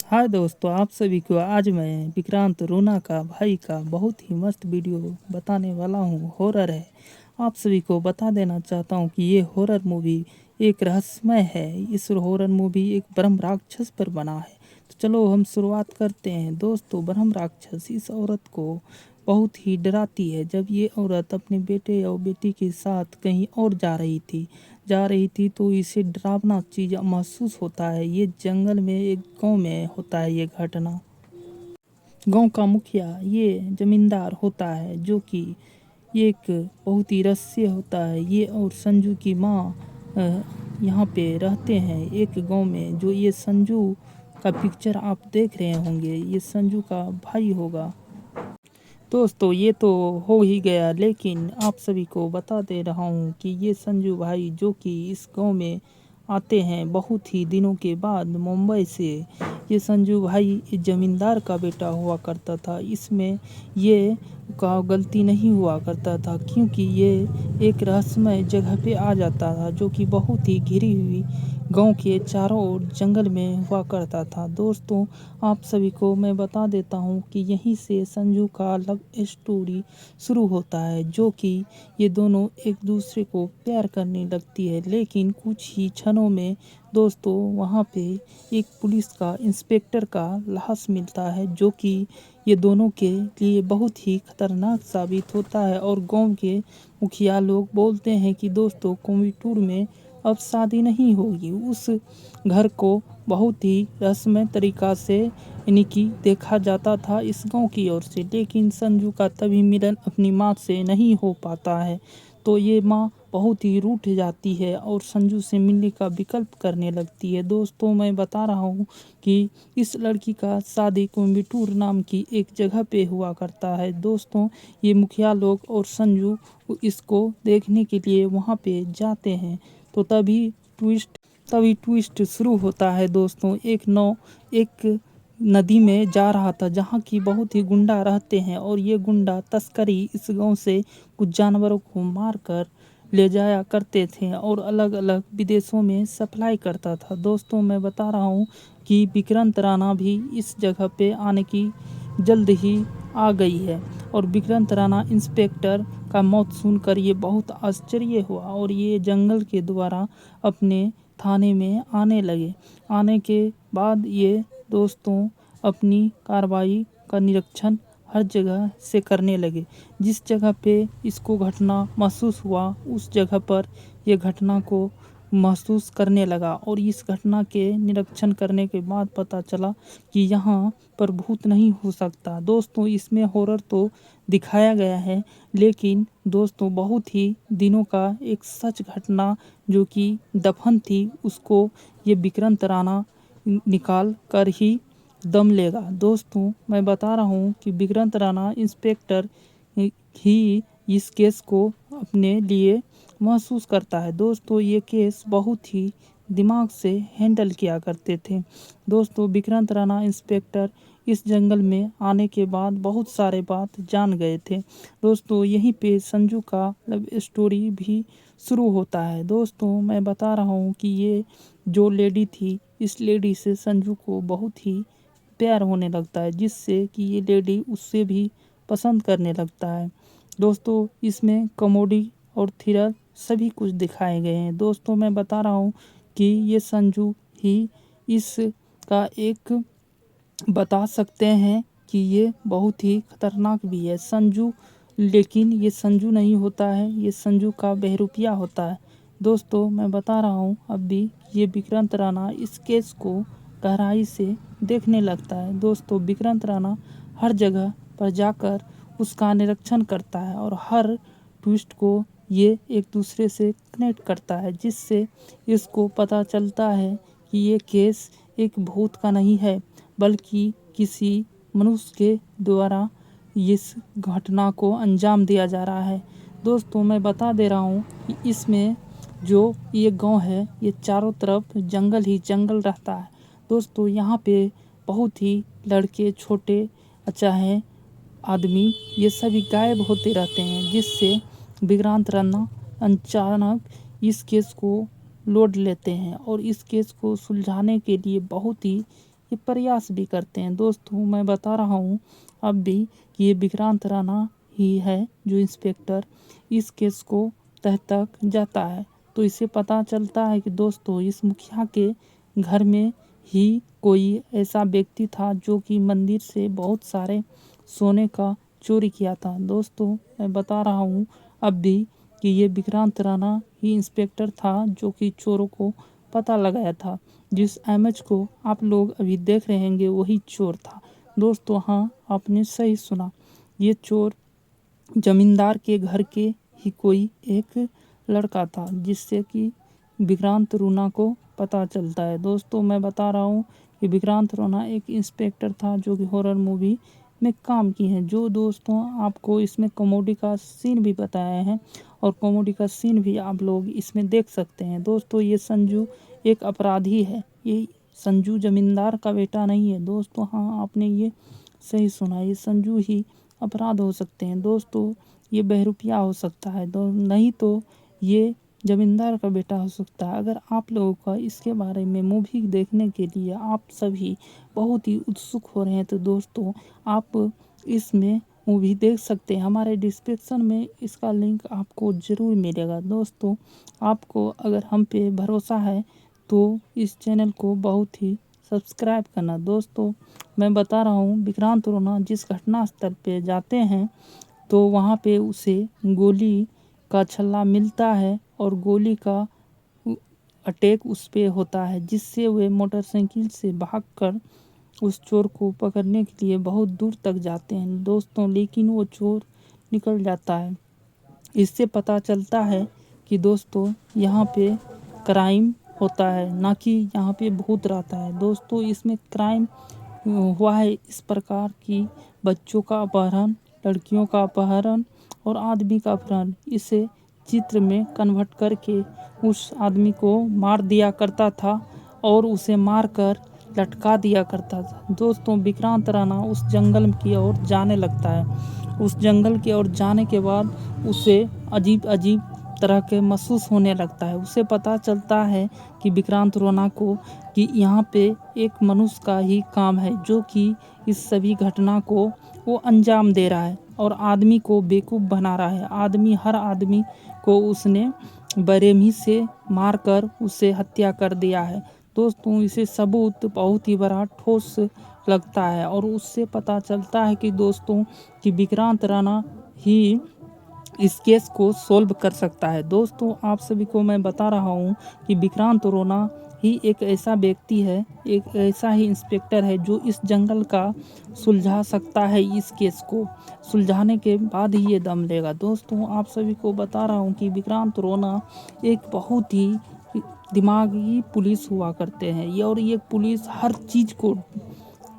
हाय दोस्तों, आप सभी को आज मैं विक्रांत रोना का भाई का बहुत ही मस्त वीडियो बताने वाला हूँ। हॉरर है। आप सभी को बता देना चाहता हूँ कि ये हॉरर मूवी एक रहस्यमय है। इस हॉरर मूवी एक ब्रह्म राक्षस पर बना है। तो चलो हम शुरुआत करते हैं। दोस्तों, ब्रह्म राक्षस इस औरत को बहुत ही डराती है। जब ये औरत अपने बेटे और बेटी के साथ कहीं और जा रही थी तो इसे डरावना चीज महसूस होता है। ये जंगल में एक गांव में होता है ये घटना। गांव का मुखिया ये जमींदार होता है जो कि एक बहुत ही रहस्य होता है। ये और संजू की माँ यहाँ पे रहते हैं एक गांव में। जो ये संजू का पिक्चर आप देख रहे होंगे, ये संजू का भाई होगा। दोस्तों, ये तो हो ही गया, लेकिन आप सभी को बता दे रहा हूँ कि ये संजू भाई जो कि इस गांव में आते हैं बहुत ही दिनों के बाद मुंबई से। ये संजू भाई इस जमींदार का बेटा हुआ करता था। इसमें ये का गलती नहीं हुआ करता था, क्योंकि ये एक रहस्यमय जगह पे आ जाता था जो कि बहुत ही घिरी हुई गांव के चारों ओर जंगल में हुआ करता था। दोस्तों, आप सभी को मैं बता देता हूँ कि यहीं से संजू का लव स्टोरी शुरू होता है, जो कि ये दोनों एक दूसरे को प्यार करने लगती है। लेकिन कुछ ही क्षणों में दोस्तों वहाँ पे एक पुलिस का इंस्पेक्टर का लाश मिलता है, जो कि ये दोनों के लिए बहुत ही खतरनाक साबित होता है। और गांव के मुखिया लोग बोलते हैं कि दोस्तों कोविटूर में अब शादी नहीं होगी। उस घर को बहुत ही रस्मय तरीका से यानी कि देखा जाता था इस गांव की ओर से। लेकिन संजू का तभी मिलन अपनी माँ से नहीं हो पाता है, तो ये माँ बहुत ही रूठ जाती है और संजू से मिलने का विकल्प करने लगती है। दोस्तों, मैं बता रहा हूँ कि इस लड़की का शादी कोयम्बटूर नाम की एक जगह पे हुआ करता है। दोस्तों, ये मुखिया लोग और संजू इसको देखने के लिए वहाँ पे जाते हैं। तो तभी ट्विस्ट शुरू होता है। दोस्तों, एक नदी में जा रहा था जहाँ की बहुत ही गुंडा रहते हैं, और ये गुंडा तस्करी इस गांव से कुछ जानवरों को मार कर ले जाया करते थे और अलग अलग विदेशों में सप्लाई करता था। दोस्तों, मैं बता रहा हूँ कि विक्रांत राणा भी इस जगह पे आने की जल्द ही आ गई है। और विक्रांत राणा इंस्पेक्टर का मौत सुनकर ये बहुत आश्चर्य हुआ और ये जंगल के द्वारा अपने थाने में आने लगे। आने के बाद ये दोस्तों अपनी कार्रवाई का निरीक्षण हर जगह से करने लगे। जिस जगह पे इसको घटना महसूस हुआ उस जगह पर ये घटना को महसूस करने लगा। और इस घटना के निरीक्षण करने के बाद पता चला कि यहाँ पर भूत नहीं हो सकता। दोस्तों, इसमें हॉरर तो दिखाया गया है, लेकिन दोस्तों बहुत ही दिनों का एक सच घटना जो कि दफन थी उसको ये विक्रांत राणा निकाल कर ही दम लेगा। दोस्तों, मैं बता रहा हूँ कि विक्रांत राणा इंस्पेक्टर ही इस केस को अपने लिए महसूस करता है। दोस्तों, ये केस बहुत ही दिमाग से हैंडल किया करते थे। दोस्तों, विक्रांत राणा इंस्पेक्टर इस जंगल में आने के बाद बहुत सारे बात जान गए थे। दोस्तों, यहीं पे संजू का लव स्टोरी भी शुरू होता है। दोस्तों, मैं बता रहा हूँ कि ये जो लेडी थी, इस लेडी से संजू को बहुत ही प्यार होने लगता है, जिससे कि ये लेडी उससे भी पसंद करने लगता है। दोस्तों, इसमें कॉमेडी और थ्रिलर सभी कुछ दिखाए गए हैं। दोस्तों, मैं बता रहा हूँ कि ये संजू ही इसका एक बता सकते हैं कि ये बहुत ही खतरनाक भी है संजू। लेकिन ये संजू नहीं होता है, ये संजू का बहरूपिया होता है। दोस्तों, मैं बता रहा हूँ अब भी ये विक्रांत राणा इस केस को गहराई से देखने लगता है। दोस्तों, विक्रांत राणा हर जगह पर जाकर उसका निरीक्षण करता है और हर ट्विस्ट को ये एक दूसरे से कनेक्ट करता है, जिससे इसको पता चलता है कि ये केस एक भूत का नहीं है, बल्कि किसी मनुष्य के द्वारा इस घटना को अंजाम दिया जा रहा है। दोस्तों, मैं बता दे रहा हूँ कि इसमें जो ये गांव है ये चारों तरफ जंगल ही जंगल रहता है। दोस्तों, यहाँ पे बहुत ही लड़के छोटे चाहे आदमी ये सभी गायब होते रहते हैं, जिससे विक्रांत राणा अचानक इस केस को लोड लेते हैं और इस केस को सुलझाने के लिए बहुत ही ये प्रयास भी करते हैं। दोस्तों मैं बता रहा हूँ अब भी कि ये विक्रांत राणा ही है जो इंस्पेक्टर इस केस को तह तक जाता है। तो इससे पता चलता है कि दोस्तों इस मुखिया के घर में ही कोई ऐसा व्यक्ति था जो कि मंदिर से बहुत सारे सोने का चोरी किया था। दोस्तों मैं बता रहा हूँ अब भी कि ये विक्रांत राणा ही इंस्पेक्टर था जो कि चोरों को पता लगाया था। जिस इमेज को आप लोग अभी देख रहे होंगे वही चोर था। दोस्तों हाँ, आपने सही सुना, ये चोर जमींदार के घर के ही कोई एक लड़का था जिससे कि विक्रांत रूना को पता चलता है। दोस्तों मैं बता रहा हूँ कि विक्रांत रूना एक इंस्पेक्टर था जो कि हॉरर मूवी में काम की है। जो दोस्तों आपको इसमें कॉमेडी का सीन भी बताया है और कॉमेडी का सीन भी आप लोग इसमें देख सकते हैं। दोस्तों ये संजू एक अपराधी है, ये संजू जमींदार का बेटा नहीं है। दोस्तों हाँ, आपने ये सही सुना, ये संजू ही अपराध हो सकते हैं। दोस्तों ये बहरूपिया हो सकता है, नहीं तो ये जमींदार का बेटा हो सकता है। अगर आप लोगों का इसके बारे में मूवी देखने के लिए आप सभी बहुत ही उत्सुक हो रहे हैं तो दोस्तों आप इसमें मूवी देख सकते हैं। हमारे डिस्क्रिप्शन में इसका लिंक आपको ज़रूर मिलेगा। दोस्तों आपको अगर हम पे भरोसा है तो इस चैनल को बहुत ही सब्सक्राइब करना। दोस्तों मैं बता रहा हूँ विक्रांत रोना जिस घटना स्थल पे जाते हैं तो वहाँ पे उसे गोली का छल्ला मिलता है और गोली का अटैक उस पे होता है जिससे वे मोटरसाइकिल से भागकर उस चोर को पकड़ने के लिए बहुत दूर तक जाते हैं। दोस्तों लेकिन वो चोर निकल जाता है। इससे पता चलता है कि दोस्तों यहाँ पे क्राइम होता है, ना कि यहाँ पे भूत रहता है। दोस्तों इसमें क्राइम हुआ है इस प्रकार की बच्चों का अपहरण, लड़कियों का अपहरण और आदमी का अपहरण इसे चित्र में कन्वर्ट करके उस आदमी को मार दिया करता था और उसे मारकर लटका दिया करता था। दोस्तों विक्रांत राणा उस जंगल की ओर जाने लगता है। उस जंगल की ओर जाने के बाद उसे अजीब अजीब तरह के महसूस होने लगता है। उसे पता चलता है कि विक्रांत राणा को कि यहाँ पे एक मनुष्य का ही काम है जो कि इस सभी घटना को वो अंजाम दे रहा है और आदमी को बेवकूफ़ बना रहा है। हर आदमी को उसने बेरहमी से मारकर उसे हत्या कर दिया है। दोस्तों इसे सबूत बहुत ही बड़ा ठोस लगता है और उससे पता चलता है कि दोस्तों कि विक्रांत राणा ही इस केस को सॉल्व कर सकता है। दोस्तों आप सभी को मैं बता रहा हूँ कि विक्रांत राणा ही एक ऐसा व्यक्ति है, एक ऐसा ही इंस्पेक्टर है जो इस जंगल का सुलझा सकता है। इस केस को सुलझाने के बाद ही ये दम लेगा। दोस्तों आप सभी को बता रहा हूँ कि विक्रांत राणा एक बहुत ही दिमागी पुलिस हुआ करते हैं ये, और ये पुलिस हर चीज़ को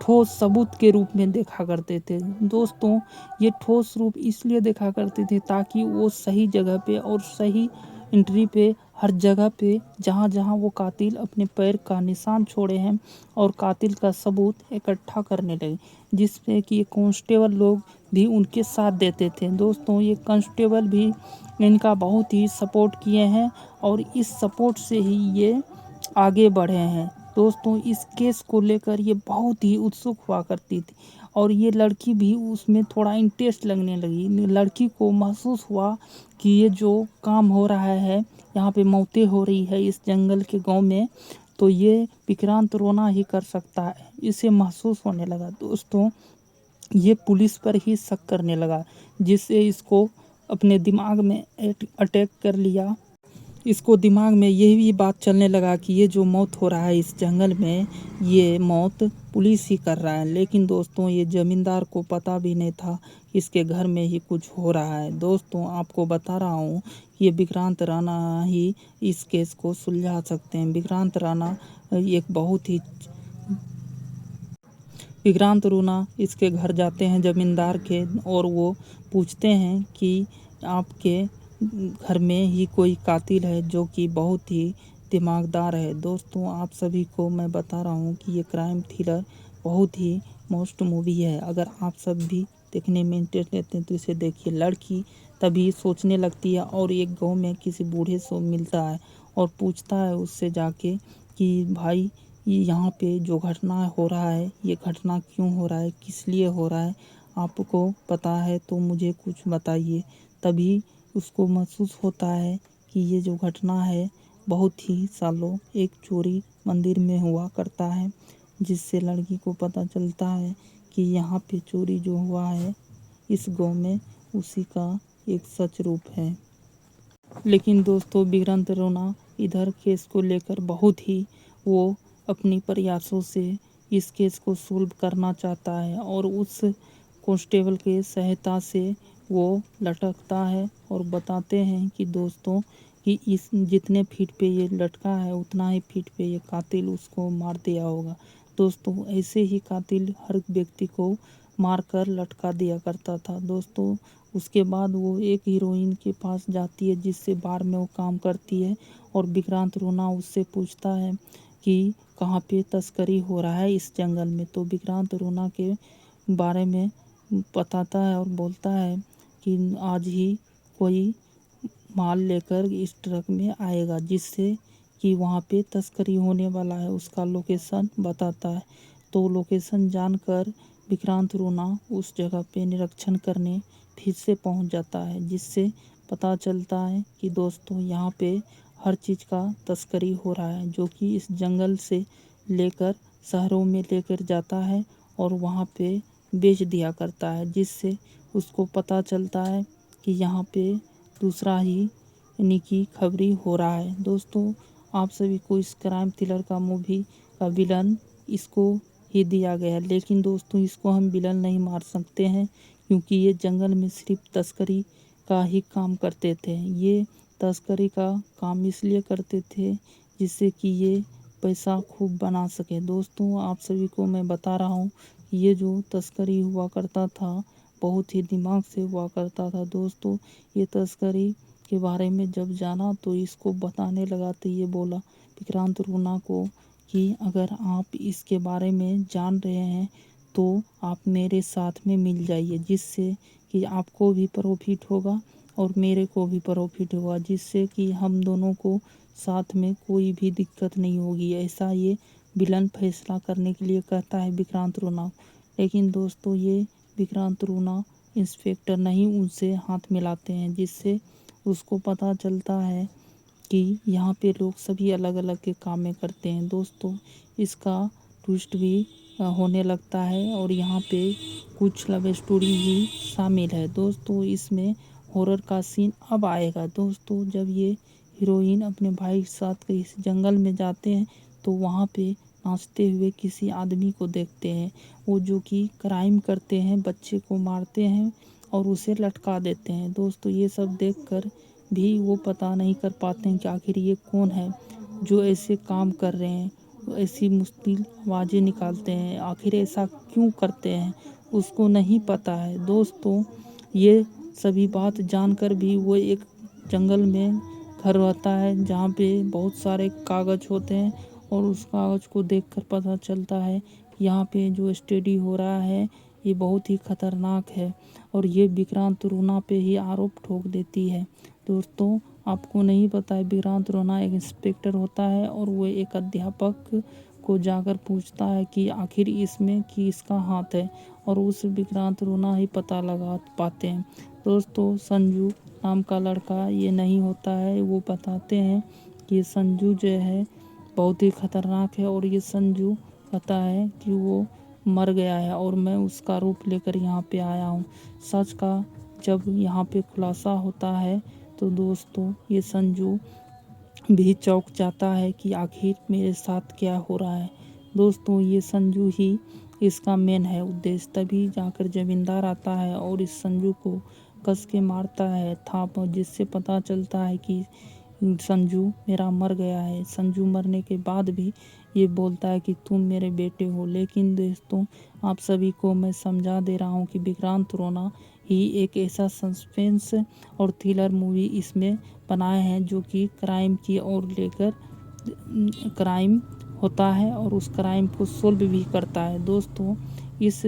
ठोस सबूत के रूप में देखा करते थे। दोस्तों ये ठोस रूप इसलिए देखा करते थे ताकि वो सही जगह पे और सही एंट्री पे हर जगह पे जहाँ जहाँ वो कातिल अपने पैर का निशान छोड़े हैं और कातिल का सबूत इकट्ठा करने लगे, जिसमें कि कांस्टेबल लोग भी उनके साथ देते थे। दोस्तों ये कांस्टेबल भी इनका बहुत ही सपोर्ट किए हैं और इस सपोर्ट से ही ये आगे बढ़े हैं। दोस्तों इस केस को लेकर ये बहुत ही उत्सुक हुआ करती थी और ये लड़की भी उसमें थोड़ा इंटरेस्ट लगने लगी। लड़की को महसूस हुआ कि ये जो काम हो रहा है, यहाँ पे मौतें हो रही है इस जंगल के गांव में, तो ये विक्रांत राणा ही कर सकता है, इसे महसूस होने लगा। दोस्तों ये पुलिस पर ही शक करने लगा जिससे इसको अपने दिमाग में अटैक कर लिया। इसको दिमाग में यही बात चलने लगा कि ये जो मौत हो रहा है इस जंगल में, ये मौत पुलिस ही कर रहा है। लेकिन दोस्तों ये ज़मींदार को पता भी नहीं था कि इसके घर में ही कुछ हो रहा है। दोस्तों आपको बता रहा हूँ ये विक्रांत राणा ही इस केस को सुलझा सकते हैं। विक्रांत राणा इसके घर जाते हैं ज़मींदार के और वो पूछते हैं कि आपके घर में ही कोई कातिल है जो कि बहुत ही दिमागदार है। दोस्तों आप सभी को मैं बता रहा हूँ कि ये क्राइम थ्रिलर बहुत ही मस्त मूवी है। अगर आप सब भी देखने में इंटरेस्ट लेते हैं तो इसे देखिए। लड़की तभी सोचने लगती है और एक गांव में किसी बूढ़े से मिलता है और पूछता है उससे जाके कि भाई ये यहाँ पे जो घटना हो रहा है, ये घटना क्यों हो रहा है, किस लिए हो रहा है, आपको पता है तो मुझे कुछ बताइए। तभी उसको महसूस होता है कि ये जो घटना है बहुत ही सालों एक चोरी मंदिर में हुआ करता है, जिससे लड़की को पता चलता है कि यहाँ पे चोरी जो हुआ है इस गांव में उसी का एक सच रूप है। लेकिन दोस्तों विक्रांत रोना इधर केस को लेकर बहुत ही वो अपनी प्रयासों से इस केस को सोल्व करना चाहता है और उस कांस्टेबल के सहायता से वो लटकता है और बताते हैं कि दोस्तों कि इस जितने फीट पे ये लटका है उतना ही फीट पे ये कातिल उसको मार दिया होगा। दोस्तों ऐसे ही कातिल हर व्यक्ति को मारकर लटका दिया करता था। दोस्तों उसके बाद वो एक हीरोइन के पास जाती है जिससे बार में वो काम करती है और विक्रांत रोना उससे पूछता है कि कहाँ पे तस्करी हो रहा है इस जंगल में। तो विक्रांत रोना के बारे में बताता है और बोलता है कि आज ही कोई माल लेकर इस ट्रक में आएगा जिससे कि वहाँ पे तस्करी होने वाला है, उसका लोकेशन बताता है। तो लोकेशन जानकर विक्रांत रोना उस जगह पे निरीक्षण करने फिर से पहुंच जाता है, जिससे पता चलता है कि दोस्तों यहाँ पे हर चीज़ का तस्करी हो रहा है जो कि इस जंगल से लेकर शहरों में लेकर जाता है और वहाँ पे बेच दिया करता है, जिससे उसको पता चलता है कि यहाँ पे दूसरा ही यानी कि खबरी हो रहा है। दोस्तों आप सभी को इस क्राइम थ्रिलर का मूवी का विलन इसको ही दिया गया है, लेकिन दोस्तों इसको हम विलन नहीं मार सकते हैं क्योंकि ये जंगल में सिर्फ तस्करी का ही काम करते थे। ये तस्करी का काम इसलिए करते थे जिससे कि ये पैसा खूब बना सके। दोस्तों आप सभी को मैं बता रहा हूँ ये जो तस्करी हुआ करता था बहुत ही दिमाग से हुआ करता था। दोस्तों ये तस्करी के बारे में जब जाना तो इसको बताने लगा तो ये बोला विक्रांत रोना को कि अगर आप इसके बारे में जान रहे हैं तो आप मेरे साथ में मिल जाइए, जिससे कि आपको भी प्रॉफिट होगा और मेरे को भी प्रॉफिट होगा, जिससे कि हम दोनों को साथ में कोई भी दिक्कत नहीं होगी। ऐसा ये विलन फैसला करने के लिए कहता है विक्रांत रोना। लेकिन दोस्तों ये विक्रांत रोना इंस्पेक्टर नहीं उनसे हाथ मिलाते हैं, जिससे उसको पता चलता है कि यहाँ पे लोग सभी अलग अलग के काम में करते हैं। दोस्तों इसका ट्विस्ट भी होने लगता है और यहाँ पे कुछ लव स्टोरी भी शामिल है। दोस्तों इसमें हॉरर का सीन अब आएगा। दोस्तों जब ये हीरोइन अपने भाई के साथ इस जंगल में जाते हैं तो वहाँ पे नाचते हुए किसी आदमी को देखते हैं, वो जो कि क्राइम करते हैं, बच्चे को मारते हैं और उसे लटका देते हैं। दोस्तों ये सब देखकर भी वो पता नहीं कर पाते हैं कि आखिर ये कौन है जो ऐसे काम कर रहे हैं, ऐसी मुश्किल आवाज़ें निकालते हैं, आखिर ऐसा क्यों करते हैं उसको नहीं पता है। दोस्तों ये सभी बात जानकर भी वो एक जंगल में घर रहता है जहाँ पे बहुत सारे कागज़ होते हैं और उस कागज़ को देखकर पता चलता है कि यहाँ पे जो स्टडी हो रहा है ये बहुत ही खतरनाक है और ये विक्रांत रोना पे ही आरोप ठोक देती है। दोस्तों आपको नहीं पता है विक्रांत रोना एक इंस्पेक्टर होता है और वो एक अध्यापक को जाकर पूछता है कि आखिर इसमें किसका हाथ है और उस विक्रांत रोना ही पता लगा पाते हैं। दोस्तों संजू नाम का लड़का ये नहीं होता है, वो बताते हैं कि संजू जो है बहुत ही खतरनाक है और ये संजू कहता है कि वो मर गया है और मैं उसका रूप लेकर यहाँ पे आया हूँ। सच का जब यहाँ पे खुलासा होता है तो दोस्तों ये संजू भी चौंक जाता है कि आखिर मेरे साथ क्या हो रहा है। दोस्तों ये संजू ही इसका मेन है उद्देश्य। तभी जाकर जमींदार आता है और इस संजू को कस के मारता है थाप, जिससे पता चलता है कि संजू मेरा मर गया है। संजू मरने के बाद भी ये बोलता है कि तुम मेरे बेटे हो। लेकिन दोस्तों आप सभी को मैं समझा दे रहा हूँ कि विक्रांत रोना ही एक ऐसा सस्पेंस और थ्रिलर मूवी इसमें बनाए हैं जो कि क्राइम की ओर लेकर क्राइम होता है और उस क्राइम को सोल्व भी करता है। दोस्तों इस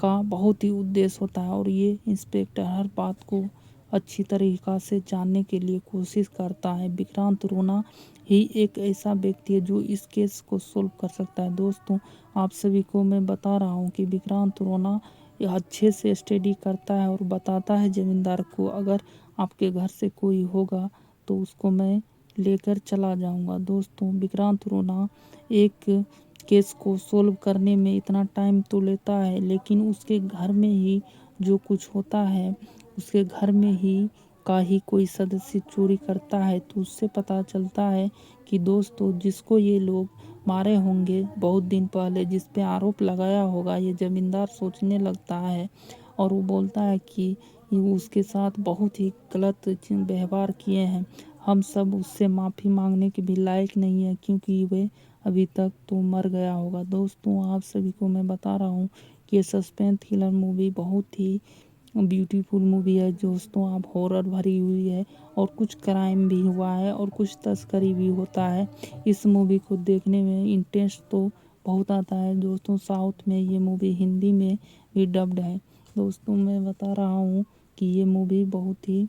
का बहुत ही उद्देश्य होता है और ये इंस्पेक्टर हर बात को अच्छी तरीक़ा से जानने के लिए कोशिश करता है। विक्रांत रोना ही एक ऐसा व्यक्ति है जो इस केस को सॉल्व कर सकता है। दोस्तों, आप सभी को मैं बता रहा हूँ कि विक्रांत रोना अच्छे से स्टडी करता है और बताता है ज़मींदार को, अगर आपके घर से कोई होगा तो उसको मैं लेकर चला जाऊंगा। दोस्तों, विक्रांत रोना एक केस को सॉल्व करने में इतना टाइम तो लेता है, लेकिन उसके घर में ही जो कुछ होता है, उसके घर में ही का ही कोई सदस्य चोरी करता है तो उससे पता चलता है कि दोस्तों, जिसको ये लोग मारे होंगे बहुत दिन पहले, जिस पे आरोप लगाया होगा, ये ज़मींदार सोचने लगता है और वो बोलता है कि उसके साथ बहुत ही गलत व्यवहार किए हैं। हम सब उससे माफ़ी मांगने के भी लायक नहीं है, क्योंकि वे अभी तक तो मर गया होगा। दोस्तों, आप सभी को मैं बता रहा हूँ कि ये सस्पेंस थ्रिलर मूवी बहुत ही ब्यूटीफुल मूवी है। दोस्तों, आप हॉरर भरी हुई है और कुछ क्राइम भी हुआ है और कुछ तस्करी भी होता है। इस मूवी को देखने में इंटरेस्ट तो बहुत आता है। दोस्तों, साउथ में ये मूवी हिंदी में भी डब्ड है। दोस्तों, मैं बता रहा हूँ कि ये मूवी बहुत ही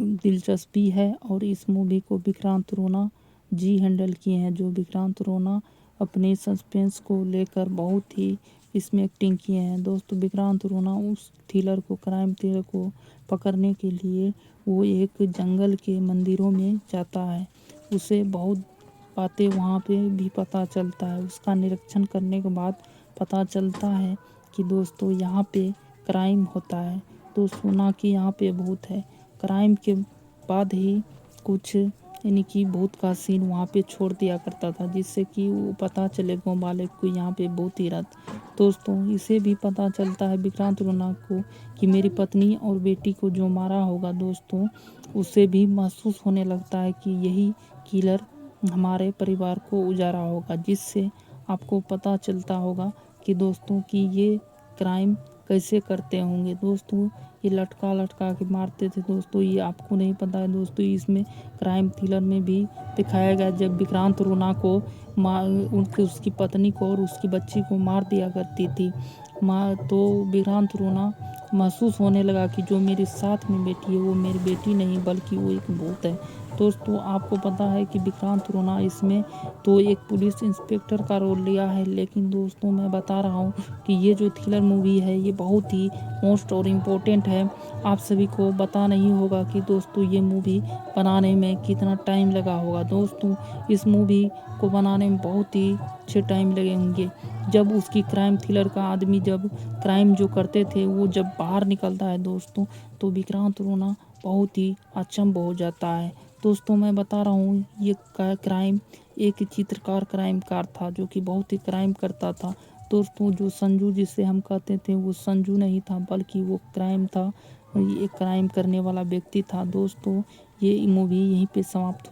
दिलचस्पी है और इस मूवी को विक्रांत रोना जी हैंडल किए हैं। जो विक्रांत रोना अपने सस्पेंस को लेकर बहुत ही इसमें एक्टिंग किए हैं। दोस्तों, विक्रांत रोना उस थ्रिलर को, क्राइम थ्रिलर को पकड़ने के लिए वो एक जंगल के मंदिरों में जाता है। उसे बहुत बातें वहाँ पे भी पता चलता है। उसका निरीक्षण करने के बाद पता चलता है कि दोस्तों, यहाँ पे क्राइम होता है। तो सुना कि यहाँ पे भूत है। क्राइम के बाद ही कुछ यानी कि भूत का सीन वहाँ पे छोड़ दिया करता था, जिससे कि वो पता चले गाँव वाले को यहाँ पे भूत ही रहता। दोस्तों, इसे भी पता चलता है विक्रांत रोना को कि मेरी पत्नी और बेटी को जो मारा होगा, दोस्तों, उसे भी महसूस होने लगता है कि यही किलर हमारे परिवार को उजाड़ा होगा, जिससे आपको पता चलता होगा कि दोस्तों कि ये क्राइम कैसे करते होंगे। दोस्तों, ये लटका लटका के मारते थे। दोस्तों, ये आपको नहीं पता है। दोस्तों, इसमें क्राइम थ्रिलर में भी दिखाया गया जब विक्रांत रोना को उसकी पत्नी को और उसकी बच्ची को मार दिया करती थी माँ, तो विक्रांत रोना महसूस होने लगा कि जो मेरे साथ में बेटी है वो मेरी बेटी नहीं बल्कि वो एक भूत है। दोस्तों, आपको पता है कि विक्रांत रोना इसमें तो एक पुलिस इंस्पेक्टर का रोल लिया है, लेकिन दोस्तों, मैं बता रहा हूँ कि ये जो थ्रिलर मूवी है ये बहुत ही मोस्ट और इम्पोर्टेंट है। आप सभी को पता नहीं होगा कि दोस्तों, ये मूवी बनाने में कितना टाइम लगा होगा। दोस्तों, इस मूवी को बनाने में बहुत ही अच्छे टाइम लगे होंगे। जब उसकी क्राइम थ्रिलर का आदमी जब क्राइम जो करते थे वो जब बाहर निकलता है दोस्तों, तो विक्रांत रोना बहुत ही अचंभ हो जाता है। दोस्तों, मैं बता रहा हूँ ये क्राइम एक चित्रकार क्राइमकार था जो कि बहुत ही क्राइम करता था। दोस्तों, जो संजू जिसे हम कहते थे वो संजू नहीं था बल्कि वो क्राइम था, ये क्राइम करने वाला व्यक्ति था। दोस्तों, ये मूवी यहीं पे समाप्त